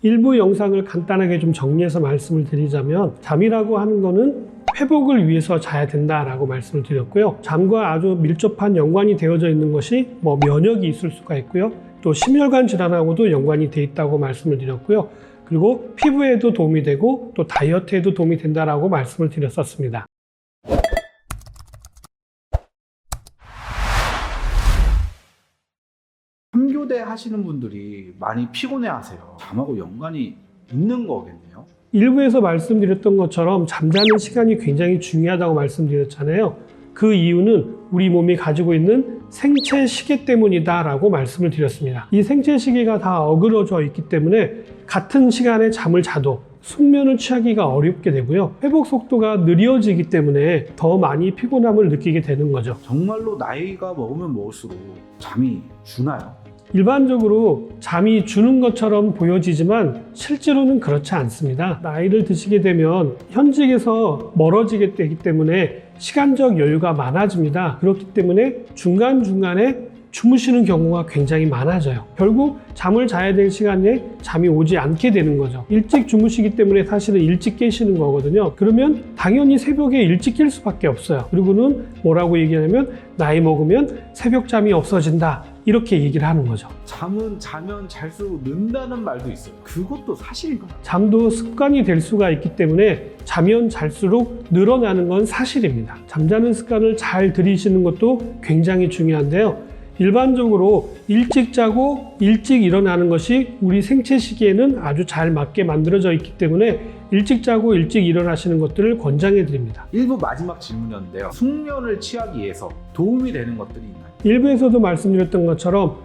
일부 영상을 간단하게 좀 정리해서 말씀을 드리자면, 잠이라고 하는 거는 회복을 위해서 자야 된다라고 말씀을 드렸고요. 잠과 아주 밀접한 연관이 되어져 있는 것이 면역이 있을 수가 있고요. 또 심혈관 질환하고도 연관이 돼 있다고 말씀을 드렸고요. 그리고 피부에도 도움이 되고 또 다이어트에도 도움이 된다라고 말씀을 드렸었습니다. 삼교대 하시는 분들이 많이 피곤해 하세요. 잠하고 연관이 있는 거겠네요. 일부에서 말씀드렸던 것처럼 잠자는 시간이 굉장히 중요하다고 말씀드렸잖아요. 그 이유는 우리 몸이 가지고 있는 생체 시계 때문이다라고 말씀을 드렸습니다. 이 생체 시계가 다 어그러져 있기 때문에 같은 시간에 잠을 자도 숙면을 취하기가 어렵게 되고요. 회복 속도가 느려지기 때문에 더 많이 피곤함을 느끼게 되는 거죠. 정말로 나이가 먹으면 먹을수록 잠이 주나요? 일반적으로 잠이 주는 것처럼 보여지지만 실제로는 그렇지 않습니다. 나이를 드시게 되면 현직에서 멀어지게 되기 때문에 시간적 여유가 많아집니다. 그렇기 때문에 중간중간에 주무시는 경우가 굉장히 많아져요. 결국 잠을 자야 될 시간에 잠이 오지 않게 되는 거죠. 일찍 주무시기 때문에 사실은 일찍 깨시는 거거든요. 그러면 당연히 새벽에 일찍 깰 수밖에 없어요. 그리고는 뭐라고 얘기하냐면 나이 먹으면 새벽잠이 없어진다, 이렇게 얘기를 하는 거죠. 잠은 자면 잘수록 는다는 말도 있어요. 그것도 사실인가요? 잠도 습관이 될 수가 있기 때문에 자면 잘수록 늘어나는 건 사실입니다. 잠자는 습관을 잘 들이시는 것도 굉장히 중요한데요. 일반적으로 일찍 자고 일찍 일어나는 것이 우리 생체 시기에는 아주 잘 맞게 만들어져 있기 때문에 일찍 자고 일찍 일어나시는 것들을 권장해 드립니다. 일부 마지막 질문이었는데요. 숙면을 취하기 위해서 도움이 되는 것들이 있나요? 일부에서도 말씀드렸던 것처럼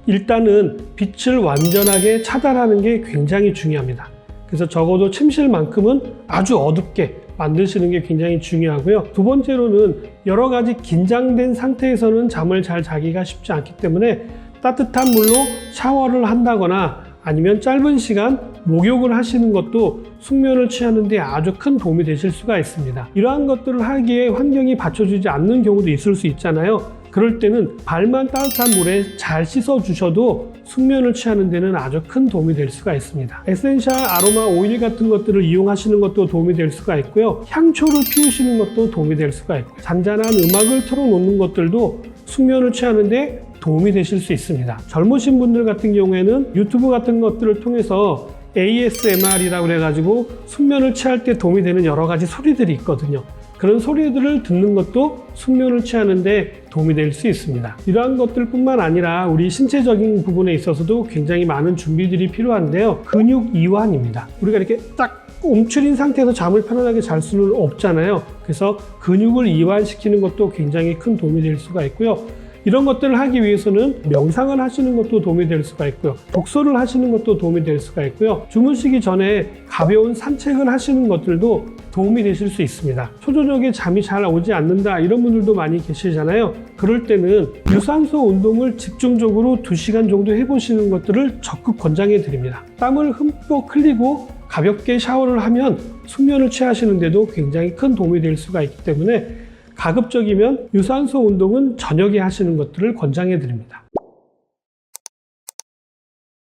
일단은 빛을 완전하게 차단하는 게 굉장히 중요합니다. 그래서 적어도 침실만큼은 아주 어둡게 만드시는 게 굉장히 중요하고요. 두 번째로는 여러 가지 긴장된 상태에서는 잠을 잘 자기가 쉽지 않기 때문에 따뜻한 물로 샤워를 한다거나 아니면 짧은 시간 목욕을 하시는 것도 숙면을 취하는 데 아주 큰 도움이 되실 수가 있습니다. 이러한 것들을 하기에 환경이 받쳐주지 않는 경우도 있을 수 있잖아요. 그럴 때는 발만 따뜻한 물에 잘 씻어 주셔도 숙면을 취하는 데는 아주 큰 도움이 될 수가 있습니다. 에센셜 아로마 오일 같은 것들을 이용하시는 것도 도움이 될 수가 있고요. 향초를 피우시는 것도 도움이 될 수가 있고요. 잔잔한 음악을 틀어놓는 것들도 숙면을 취하는 데 도움이 되실 수 있습니다. 젊으신 분들 같은 경우에는 유튜브 같은 것들을 통해서 ASMR이라고 해가지고 숙면을 취할 때 도움이 되는 여러 가지 소리들이 있거든요. 그런 소리들을 듣는 것도 숙면을 취하는 데 도움이 될 수 있습니다. 이러한 것들 뿐만 아니라 우리 신체적인 부분에 있어서도 굉장히 많은 준비들이 필요한데요. 근육 이완입니다. 우리가 이렇게 딱 움츠린 상태에서 잠을 편안하게 잘 수는 없잖아요. 그래서 근육을 이완시키는 것도 굉장히 큰 도움이 될 수가 있고요. 이런 것들을 하기 위해서는 명상을 하시는 것도 도움이 될 수가 있고요. 독서를 하시는 것도 도움이 될 수가 있고요. 주무시기 전에 가벼운 산책을 하시는 것들도 도움이 되실 수 있습니다. 초저녁에 잠이 잘 오지 않는다, 이런 분들도 많이 계시잖아요. 그럴 때는 유산소 운동을 집중적으로 2시간 정도 해보시는 것들을 적극 권장해 드립니다. 땀을 흠뻑 흘리고 가볍게 샤워를 하면 숙면을 취하시는데도 굉장히 큰 도움이 될 수가 있기 때문에 가급적이면 유산소 운동은 저녁에 하시는 것들을 권장해 드립니다.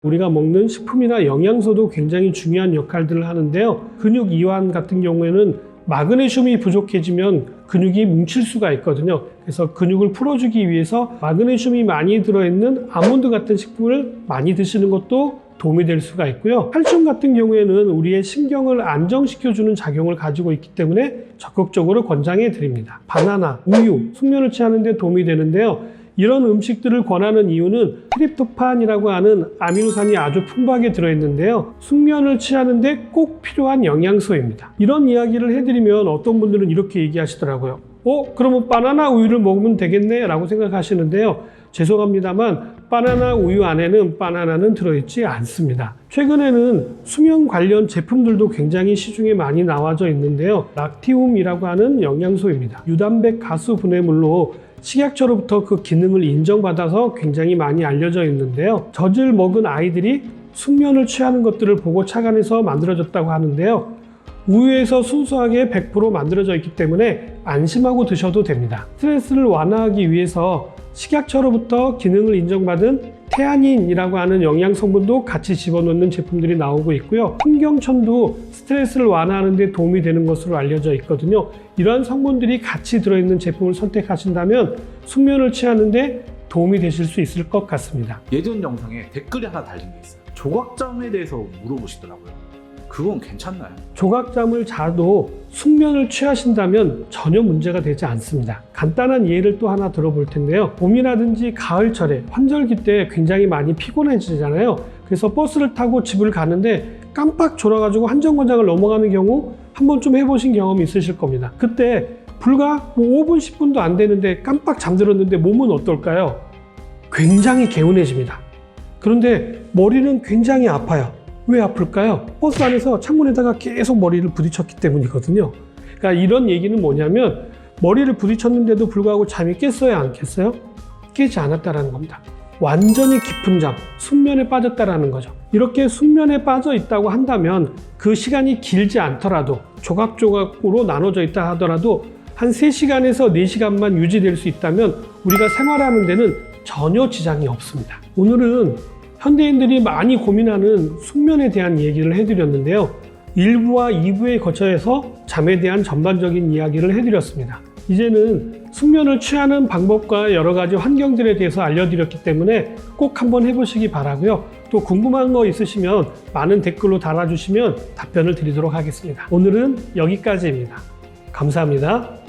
우리가 먹는 식품이나 영양소도 굉장히 중요한 역할들을 하는데요. 근육 이완 같은 경우에는 마그네슘이 부족해지면 근육이 뭉칠 수가 있거든요. 그래서 근육을 풀어주기 위해서 마그네슘이 많이 들어있는 아몬드 같은 식품을 많이 드시는 것도 도움이 될 수가 있고요. 칼슘 같은 경우에는 우리의 신경을 안정시켜주는 작용을 가지고 있기 때문에 적극적으로 권장해 드립니다. 바나나, 우유, 숙면을 취하는 데 도움이 되는데요. 이런 음식들을 권하는 이유는 트립토판이라고 하는 아미노산이 아주 풍부하게 들어있는데요. 숙면을 취하는 데 꼭 필요한 영양소입니다. 이런 이야기를 해드리면 어떤 분들은 이렇게 얘기하시더라고요. 그러면 바나나 우유를 먹으면 되겠네? 라고 생각하시는데요. 죄송합니다만 바나나 우유 안에는 바나나는 들어있지 않습니다. 최근에는 수면 관련 제품들도 굉장히 시중에 많이 나와져 있는데요. 락티움이라고 하는 영양소입니다. 유단백 가수 분해물로 식약처로부터 그 기능을 인정받아서 굉장히 많이 알려져 있는데요. 젖을 먹은 아이들이 숙면을 취하는 것들을 보고 착안해서 만들어졌다고 하는데요. 우유에서 순수하게 100% 만들어져 있기 때문에 안심하고 드셔도 됩니다. 스트레스를 완화하기 위해서 식약처로부터 기능을 인정받은 테아닌이라고 하는 영양 성분도 같이 집어넣는 제품들이 나오고 있고요. 홍경천도 스트레스를 완화하는 데 도움이 되는 것으로 알려져 있거든요. 이러한 성분들이 같이 들어있는 제품을 선택하신다면 숙면을 취하는 데 도움이 되실 수 있을 것 같습니다. 예전 영상에 댓글이 하나 달린 게 있어요. 조각잠에 대해서 물어보시더라고요. 그건 괜찮나요? 조각잠을 자도 숙면을 취하신다면 전혀 문제가 되지 않습니다. 간단한 예를 또 하나 들어볼 텐데요. 봄이라든지 가을철에 환절기 때 굉장히 많이 피곤해지잖아요. 그래서 버스를 타고 집을 가는데 깜빡 졸아가지고 한정거장을 넘어가는 경우 한 번쯤 해보신 경험이 있으실 겁니다. 그때 불과 5분, 10분도 안 되는데 깜빡 잠들었는데 몸은 어떨까요? 굉장히 개운해집니다. 그런데 머리는 굉장히 아파요. 왜 아플까요? 버스 안에서 창문에다가 계속 머리를 부딪혔기 때문이거든요. 그러니까 이런 얘기는 뭐냐면 머리를 부딪혔는데도 불구하고 잠이 깼어요, 안 깼어요? 깨지 않았다라는 겁니다. 완전히 깊은 잠, 숙면에 빠졌다라는 거죠. 이렇게 숙면에 빠져 있다고 한다면 그 시간이 길지 않더라도 조각조각으로 나눠져 있다 하더라도 한 3시간에서 4시간만 유지될 수 있다면 우리가 생활하는 데는 전혀 지장이 없습니다. 오늘은 현대인들이 많이 고민하는 숙면에 대한 얘기를 해드렸는데요. 1부와 2부에 거쳐서 잠에 대한 전반적인 이야기를 해드렸습니다. 이제는 숙면을 취하는 방법과 여러 가지 환경들에 대해서 알려드렸기 때문에 꼭 한번 해보시기 바라고요. 또 궁금한 거 있으시면 많은 댓글로 달아주시면 답변을 드리도록 하겠습니다. 오늘은 여기까지입니다. 감사합니다.